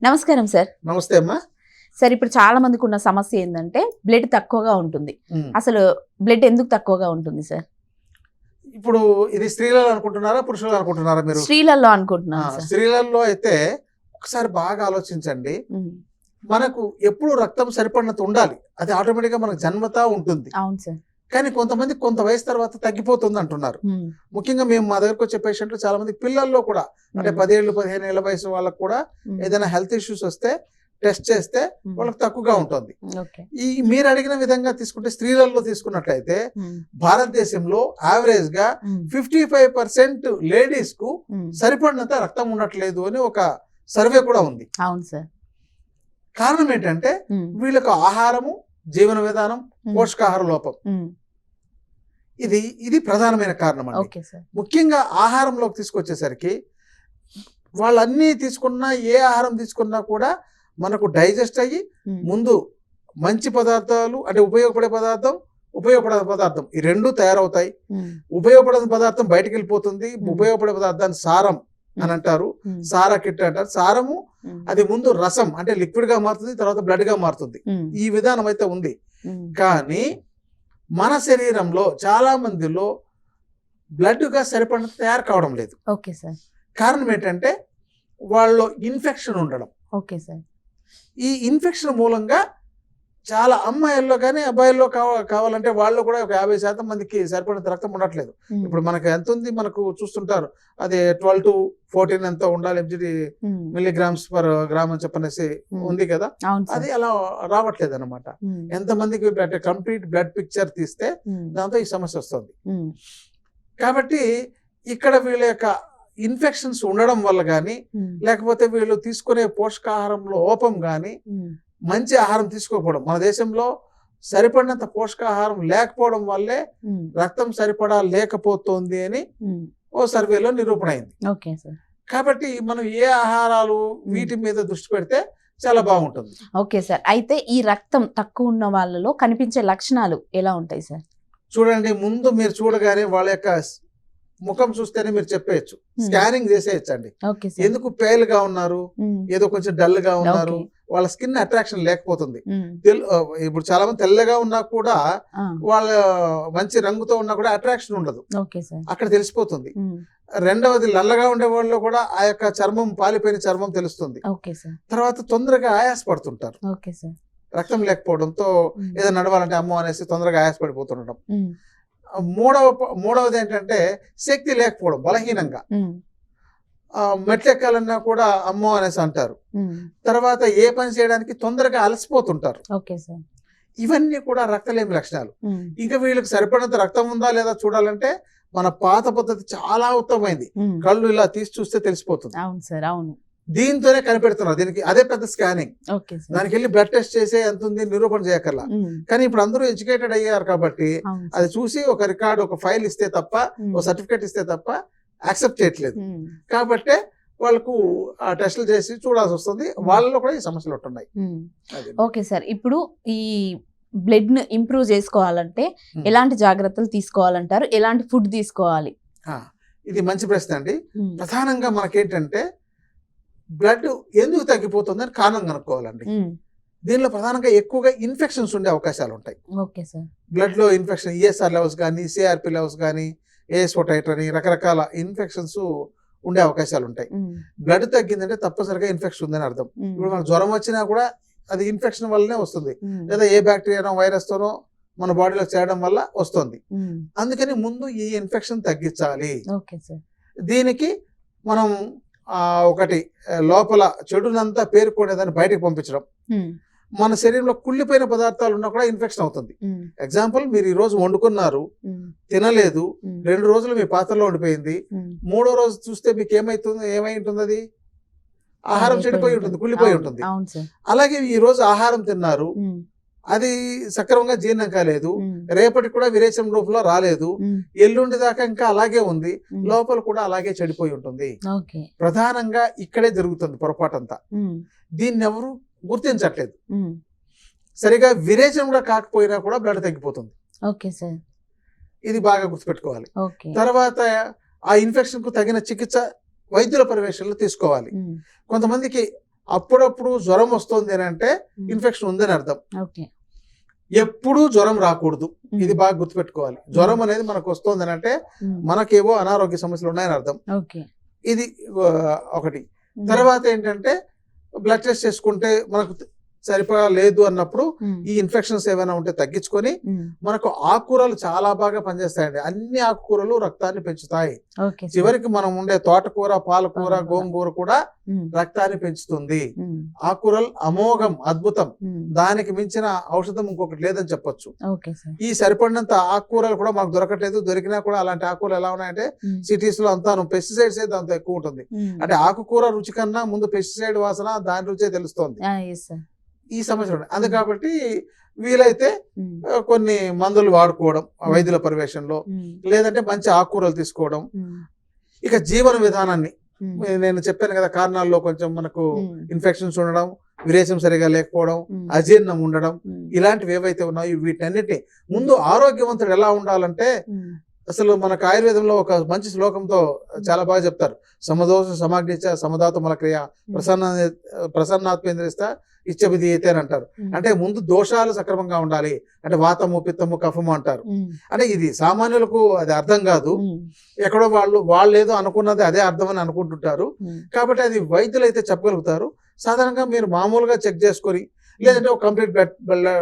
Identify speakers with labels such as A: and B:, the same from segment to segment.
A: నమస్కారం సార్.
B: నమస్తే అమ్మా.
A: సార్, ఇప్పుడు చాలా మందికి ఉన్న సమస్య ఏంటంటే బ్లడ్ తక్కువగా ఉంటుంది. అసలు బ్లడ్ ఎందుకు తక్కువగా ఉంటుంది సార్?
B: ఇప్పుడు ఇది స్త్రీలలో అనుకుంటున్నారా, పురుషులు అనుకుంటున్నారా మీరు?
A: స్త్రీలలో అనుకుంటున్నాను సార్.
B: స్త్రీలలో అయితే ఒకసారి బాగా ఆలోచించండి. మనకు ఎప్పుడు రక్తం సరిపడినంత ఉండాలి, అది ఆటోమేటిక్ గా మనకు జన్మతా ఉంటుంది.
A: అవును సార్.
B: కానీ కొంతమంది కొంత వయసు తర్వాత తగ్గిపోతుంది అంటున్నారు. ముఖ్యంగా మేము మా దగ్గరకు వచ్చే పేషెంట్లు చాలా మంది పిల్లల్లో కూడా, అంటే 10 ఏళ్ళు 15 ఏళ్ల వయసు వాళ్ళకు కూడా ఏదైనా హెల్త్ ఇష్యూస్ వస్తే టెస్ట్ చేస్తే వాళ్ళకి తక్కువగా ఉంటుంది. ఈ మీరు అడిగిన విధంగా తీసుకుంటే స్త్రీలలో తీసుకున్నట్లయితే భారతదేశంలో యావరేజ్ గా 55% లేడీస్ కు సరిపడినంత రక్తం ఉండట్లేదు అని ఒక సర్వే కూడా ఉంది.
A: అవును సార్.
B: కారణం ఏంటంటే వీళ్ళకు ఆహారము, జీవన విధానం, పోషకాహార లోపం ఇది ప్రధానమైన కారణం అండి. ముఖ్యంగా ఆహారంలోకి తీసుకొచ్చేసరికి వాళ్ళన్నీ తీసుకున్నా, ఏ ఆహారం తీసుకున్నా కూడా మనకు డైజెస్ట్ అయ్యి ముందు మంచి పదార్థాలు, అంటే ఉపయోగపడే పదార్థం ఈ రెండు తయారవుతాయి. ఉపయోగపడే పదార్థం బయటకు వెళ్ళిపోతుంది. ఉపయోగపడే పదార్థాన్ని సారం అని అంటారు, సారా కిట్ అంటారు. సారము అది ముందు రసం అంటే లిక్విడ్ గా మారుతుంది, తర్వాత బ్లడ్ గా మారుతుంది. ఈ విధానం అయితే ఉంది. కానీ మన శరీరంలో చాలా మందిలో బ్లడ్ గా సరిపడినంత తయారు కావడం లేదు. కారణం ఏంటంటే వాళ్ళలో ఇన్ఫెక్షన్ ఉండడం. ఈ ఇన్ఫెక్షన్ మూలంగా చాలా అమ్మాయిల్లో కానీ అబ్బాయిల్లో కావాలంటే వాళ్ళు కూడా ఒక 50% మందికి సరిపడినంత రక్తం ఉండట్లేదు. ఇప్పుడు మనకు ఎంత ఉంది, మనకు చూస్తుంటారు అది 12 to 14 ఎంత ఉండాలి, MGD మిల్లీగ్రామ్స్ పర్ గ్రామ్ అని చెప్పనేసి ఉంది కదా, అది అలా రావట్లేదు అనమాట. ఎంతమందికి కంప్లీట్ బ్లడ్ పిక్చర్ తీస్తే దాంతో ఈ సమస్య వస్తుంది. కాబట్టి ఇక్కడ వీళ్ళ యొక్క ఇన్ఫెక్షన్స్ ఉండడం వల్ల కానీ, లేకపోతే వీళ్ళు తీసుకునే పోషకాహారంలో లోపం కానీ, మంచి ఆహారం తీసుకోకపోవడం, మన దేశంలో సరిపడినంత పోషకాహారం లేకపోవడం వల్లే రక్తం సరిపడా లేకపోతుంది అని ఓ సర్వేలో నిరూపణ అయింది. కాబట్టి మనం ఏ ఆహారాలు వీటి మీద దృష్టి పెడితే చాలా బాగుంటుంది.
A: Okay sir. అయితే ఈ రక్తం తక్కువ ఉన్న వాళ్ళలో కనిపించే లక్షణాలు ఎలా ఉంటాయి సార్?
B: చూడండి, ముందు మీరు చూడగానే వాళ్ళ యొక్క ముఖం చూస్తేనే మీరు చెప్పేయచ్చు, స్కానింగ్ చేసేయచ్చండి. ఎందుకు పేల్ గా ఉన్నారు, ఏదో కొంచెం డల్ గా ఉన్నారు, వాళ్ళ స్కిన్ అట్రాక్షన్ లేకపోతుంది. ఇప్పుడు చాలా మంది తెల్లగా ఉన్నా కూడా, వాళ్ళ మంచి రంగుతో ఉన్నా కూడా అట్రాక్షన్ ఉండదు, అక్కడ తెలిసిపోతుంది. రెండవది, నల్లగా ఉండే వాళ్ళు కూడా ఆ యొక్క చర్మం, పాలిపోయిన చర్మం తెలుస్తుంది. తర్వాత తొందరగా ఆయాస పడుతుంటారు, రక్తం లేకపోవడంతో. ఏదో నడవాలంటే అమ్మో అనేసి తొందరగా ఆయాస పడిపోతుండడం. మూడవది ఏంటంటే శక్తి లేకపోవడం, బలహీనంగా మెట్లెక్కాలన్నా కూడా అమ్మో అనేసి అంటారు. తర్వాత ఏ పని చేయడానికి తొందరగా అలసిపోతుంటారు. ఇవన్నీ కూడా రక్తలేమి లక్షణాలు. ఇంకా వీళ్ళకి సరిపడినంత రక్తం ఉందా లేదా చూడాలంటే మన పాత పద్ధతి చాలా ఉత్తమమైంది. కళ్ళు ఇలా తీసి చూస్తే తెలిసిపోతుంది. దీంతోనే కనిపెడుతున్నారు. దీనికి అదే పెద్ద స్కానింగ్. దానికి వెళ్ళి బ్లడ్ టెస్ట్ చేసే ఎంత ఉంది నిరూపణ చేయకల్లా. కానీ ఇప్పుడు అందరూ ఎడ్యుకేటెడ్ అయ్యారు కాబట్టి అది చూసి ఒక రికార్డు, ఒక ఫైల్ ఇస్తే తప్ప, ఒక సర్టిఫికేట్ ఇస్తే తప్ప యాక్సెప్ట్ చేయట్లేదు. కాబట్టి వాళ్ళకు ఆ టెస్టులు చేసి చూడాల్సి వస్తుంది. వాళ్ళలో కూడా ఈ సమస్యలు ఉంటున్నాయి.
A: Okay sir. ఇప్పుడు ఈ బ్లడ్ ను ఇంప్రూవ్ చేసుకోవాలంటే ఎలాంటి జాగ్రత్తలు తీసుకోవాలంటారు? ఎలాంటి ఫుడ్ తీసుకోవాలి?
B: ఇది మంచి ప్రశ్న అండి. ప్రధానంగా మనకేంటంటే బ్లడ్ ఎందుకు తగ్గిపోతుందని కారణం కనుక్కోవాలండి. దీనిలో ప్రధానంగా ఎక్కువగా ఇన్ఫెక్షన్స్ ఉండే అవకాశాలు ఉంటాయి. బ్లడ్ లో ఇన్ఫెక్షన్, ESR లెవెల్స్ కానీ, CRP లెవెల్స్ కానీ, ASO టైటర్ అని రకరకాల ఇన్ఫెక్షన్స్ ఉండే అవకాశాలు ఉంటాయి. బ్లడ్ తగ్గిందంటే తప్పనిసరిగా ఇన్ఫెక్షన్ ఉందని అర్థం. ఇప్పుడు మనకు జ్వరం వచ్చినా కూడా అది ఇన్ఫెక్షన్ వల్లనే వస్తుంది, లేదా ఏ బ్యాక్టీరియానో వైరస్ తోనో మన బాడీలో చేరడం వల్ల వస్తుంది. అందుకని ముందు ఈ ఇన్ఫెక్షన్ తగ్గించాలి. దీనికి మనం ఒకటి, లోపల చెడునంతా పేరుకునేదాన్ని బయటకు పంపించడం. మన శరీరంలో కుళ్ళిపోయిన పదార్థాలు ఉన్నా కూడా ఇన్ఫెక్షన్ అవుతుంది. ఎగ్జాంపుల్, మీరు ఈ రోజు వండుకున్నారు, తినలేదు, 2 రోజులు మీ పాత్రలో ఉండిపోయింది, 3వ రోజు చూస్తే మీకు ఏమై ఉంటుంది? అది ఆహారం చెడిపోయి ఉంటుంది, కుళ్ళిపోయి ఉంటుంది. అలాగే ఈ రోజు ఆహారం తిన్నారు, అది సక్రమంగా జీర్ణం కాలేదు, రేపటికి కూడా విరేచన రూపంలో రాలేదు, ఎల్లుండి దాకా ఇంకా అలాగే ఉంది, లోపల కూడా అలాగే చెడిపోయి ఉంటుంది. ప్రధానంగా ఇక్కడే జరుగుతుంది పొరపాటంతా. దీన్ని ఎవరు గుర్తించట్లేదు. సరిగా విరేచన కూడా కాకపోయినా కూడా బ్లడ్ తగ్గిపోతుంది. ఇది బాగా గుర్తుపెట్టుకోవాలి. తర్వాత ఆ ఇన్ఫెక్షన్ కు తగిన చికిత్స వైద్యుల పర్యవేక్షణలో తీసుకోవాలి. కొంతమందికి అప్పుడప్పుడు జ్వరం వస్తుంది అని అంటే ఇన్ఫెక్షన్ ఉందని అర్థం.
A: ఓకే.
B: ఎప్పుడూ జ్వరం రాకూడదు, ఇది బాగా గుర్తుపెట్టుకోవాలి. జ్వరం అనేది మనకు వస్తుంది అని అంటే మనకేవో అనారోగ్య సమస్యలు ఉన్నాయని అర్థం.
A: ఓకే.
B: ఇది ఒకటి. తర్వాత ఏంటంటే బ్లడ్ టెస్ట్ చేసుకుంటే మనకు సరిపడా లేదు అన్నప్పుడు ఈ ఇన్ఫెక్షన్స్ ఏమైనా ఉంటే తగ్గించుకొని మనకు ఆకుకూరలు చాలా బాగా పనిచేస్తాయండి. అన్ని ఆకుకూరలు రక్తాన్ని పెంచుతాయి. చివరికి మనం ఉండే తోటకూర, పాలకూర, గోంగూర కూడా రక్తాన్ని పెంచుతుంది. ఆకుకూరలు అమోఘం, అద్భుతం. దానికి మించిన ఔషధం ఇంకొకటి లేదని చెప్పొచ్చు. ఈ సరిపడినంత ఆకుకూరలు కూడా మాకు దొరకట్లేదు. దొరికినా కూడా అలాంటి ఆకుకూరలు ఎలా ఉన్నాయంటే సిటీస్ లో అంతా పెస్టిసైడ్స్ దాంతో ఎక్కువ ఉంటుంది. అంటే ఆకుకూర రుచి కన్నా ముందు పెస్టిసైడ్ వాసన దాని రుచే తెలుస్తోంది. ఈ సమస్య ఉంది. కాబట్టి వీలైతే కొన్ని మందులు వాడుకోవడం వైద్యుల పర్యవేక్షణలో, లేదంటే మంచి ఆకుకూరలు తీసుకోవడం. ఇక జీవన విధానాన్ని నేను చెప్పాను కదా, కారణాల్లో కొంచెం మనకు ఇన్ఫెక్షన్స్ ఉండడం, విరేచం సరిగా లేకపోవడం, అజీర్ణం ఉండడం, ఇలాంటివి ఏవైతే ఉన్నాయో వీటన్నిటిని ముందు ఆరోగ్యవంతుడు ఎలా ఉండాలంటే, అసలు మనకు ఆయుర్వేదంలో ఒక మంచి శ్లోకంతో చాలా బాగా చెప్తారు. సమదోష సమాగ్నిచ సమధాతు మలక్రియ ప్రసన్నాత్మేంద్రిస్త ఇచ్చబిది అయితే అని అంటారు. అంటే ముందు దోషాలు సక్రమంగా ఉండాలి. అంటే వాతము, పిత్తము, కఫము అంటారు. అంటే ఇది సామాన్యులకు అది అర్థం కాదు. ఎక్కడో వాళ్ళు ఏదో అనుకున్నది అదే అర్థం అని అనుకుంటుంటారు. కాబట్టి అది వైద్యులు అయితే చెప్పగలుగుతారు. సాధారణంగా మీరు మామూలుగా చెక్ చేసుకొని, లేదంటే ఒక కంప్లీట్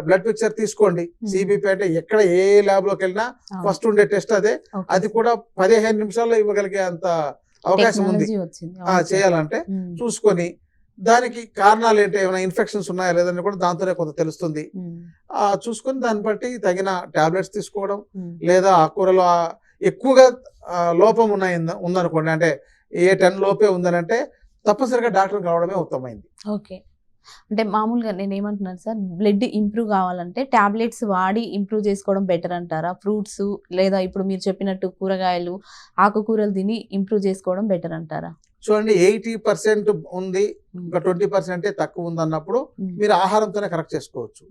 B: బ్లడ్ పిక్చర్ తీసుకోండి. సిబిపి అంటే ఎక్కడ ఏ ల్యాబ్ లోకి వెళ్ళినా ఫస్ట్ ఉండే టెస్ట్ అదే. అది కూడా 15 నిమిషాల్లో ఇవ్వగలిగే అంత అవకాశం ఉంది చేయాలంటే. చూసుకొని దానికి కారణాలు ఏంటి, ఏమైనా ఇన్ఫెక్షన్స్ ఉన్నాయా లేదని కూడా దాంతోనే కొంత తెలుస్తుంది. చూసుకొని దాన్ని బట్టి తగిన టాబ్లెట్స్ తీసుకోవడం, లేదా ఆకుకూరలో ఎక్కువగా లోపం ఉందనుకోండి, అంటే ఏ 10 లోపే ఉందని అంటే తప్పనిసరిగా డాక్టర్ కావడమే ఉత్తమమైంది.
A: ఓకే. అంటే మామూలుగా నేను ఏమంటున్నాను సార్, బ్లడ్ ఇంప్రూవ్ కావాలంటే టాబ్లెట్స్ వాడి ఇంప్రూవ్ చేసుకోవడం బెటర్ అంటారా? ఫ్రూట్స్ లేదా ఇప్పుడు మీరు చెప్పినట్టు కూరగాయలు, ఆకుకూరలు తిని ఇంప్రూవ్ చేసుకోవడం బెటర్ అంటారా?
B: చూడండి, 80% ఉంది, ఇంకా 20% తక్కువ ఉంది అన్నప్పుడు మీరు ఆహారంతోనే కరెక్ట్ చేసుకోవచ్చు.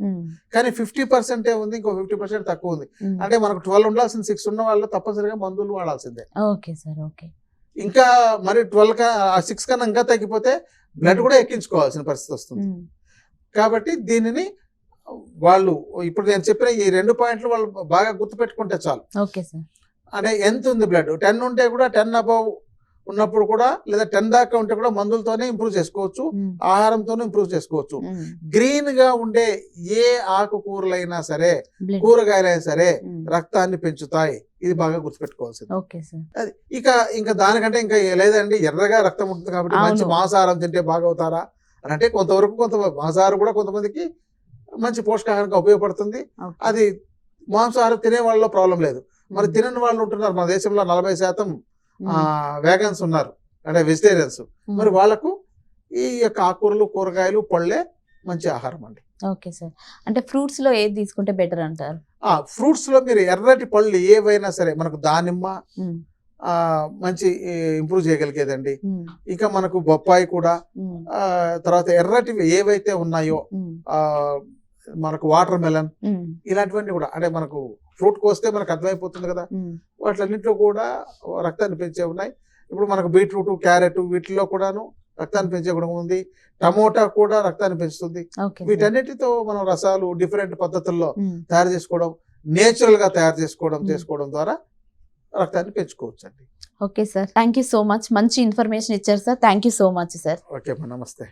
B: కానీ 50% ఉంది, ఇంకో 50% తక్కువ ఉంది అంటే మనకు 12 ఉండాల్సిన 6 ఉన్న వాళ్ళు తప్పనిసరిగా మందులు వాడాల్సిందే.
A: Okay sir. ఓకే.
C: ఇంకా మరి 6 కన్నా ఇంకా తగ్గిపోతే బ్లడ్ కూడా ఎక్కించుకోవాల్సిన పరిస్థితి వస్తుంది. కాబట్టి దీనిని వాళ్ళు ఇప్పుడు నేను చెప్పిన ఈ 2 పాయింట్లు వాళ్ళు బాగా గుర్తుపెట్టుకుంటే చాలు.
A: Okay sir.
C: అంటే ఎంత ఉంది బ్లడ్, 10 ఉంటే కూడా 10 అబౌవ్ ఉన్నప్పుడు కూడా, లేదా 10 దాకా ఉంటే కూడా మందులతోనే ఇంప్రూవ్ చేసుకోవచ్చు, ఆహారంతోనే ఇంప్రూవ్ చేసుకోవచ్చు. గ్రీన్ గా ఉండే ఏ ఆకుకూరలైనా సరే, కూరగాయలైనా సరే రక్తాన్ని పెంచుతాయి. ఇది బాగా గుర్తుపెట్టుకోవాల్సింది. అది ఇంకా దానికంటే ఇంకా లేదండి, ఎర్రగా రక్తం ఉంటుంది కాబట్టి మంచి మాంసాహారం తింటే బాగవుతారా అని అంటే కొంత మాంసాహారం కూడా కొంతమందికి మంచి పోషకాహారంగా ఉపయోగపడుతుంది. అది మాంసాహారం తినే వాళ్ళలో ప్రాబ్లం లేదు. మరి తినని వాళ్ళు ఉంటున్నారు మన దేశంలో 40% వేగన్స్ ఉన్నారు, అంటే వెజిటేరియన్స్. మరి వాళ్ళకు ఈ యొక్క ఆకుకూరలు, కూరగాయలు, పళ్ళే మంచి ఆహారం అండి.
A: Okay sir. అంటే ఫ్రూట్స్ లో ఏది తీసుకుంటే బెటర్ అంటారు?
B: ఫ్రూట్స్ లో మీరు ఎర్రటి పళ్ళు ఏవైనా సరే, మనకు దానిమ్మ మంచి ఇంప్రూవ్ చేయగలిగేదండి. ఇక మనకు బొప్పాయి కూడా, తర్వాత ఎర్రటివి ఏవైతే ఉన్నాయో మనకు వాటర్ మెలన్, ఇలాంటివన్నీ కూడా, అంటే మనకు ఫ్రూట్ కోస్తే మనకు అర్థమైపోతుంది కదా, వాటిలన్నింటిలో కూడా రక్తాన్ని పెంచే ఉన్నాయి. ఇప్పుడు మనకు బీట్రూట్, క్యారెట్ వీటిల్లో కూడాను రక్తాన్ని పెంచే గుణం ఉంది. టమోటా కూడా రక్తాన్ని పెంచుతుంది. వీటన్నిటితో మనం రసాలు డిఫరెంట్ పద్ధతుల్లో తయారు చేసుకోవడం, నేచురల్ గా తయారు చేసుకోవడం ద్వారా రక్తాన్ని పెంచుకోవచ్చు అండి.
A: Okay sir, thank you so much. మంచి ఇన్ఫర్మేషన్ ఇచ్చారు sir. Thank you so much sir.
B: Okay, నమస్తే.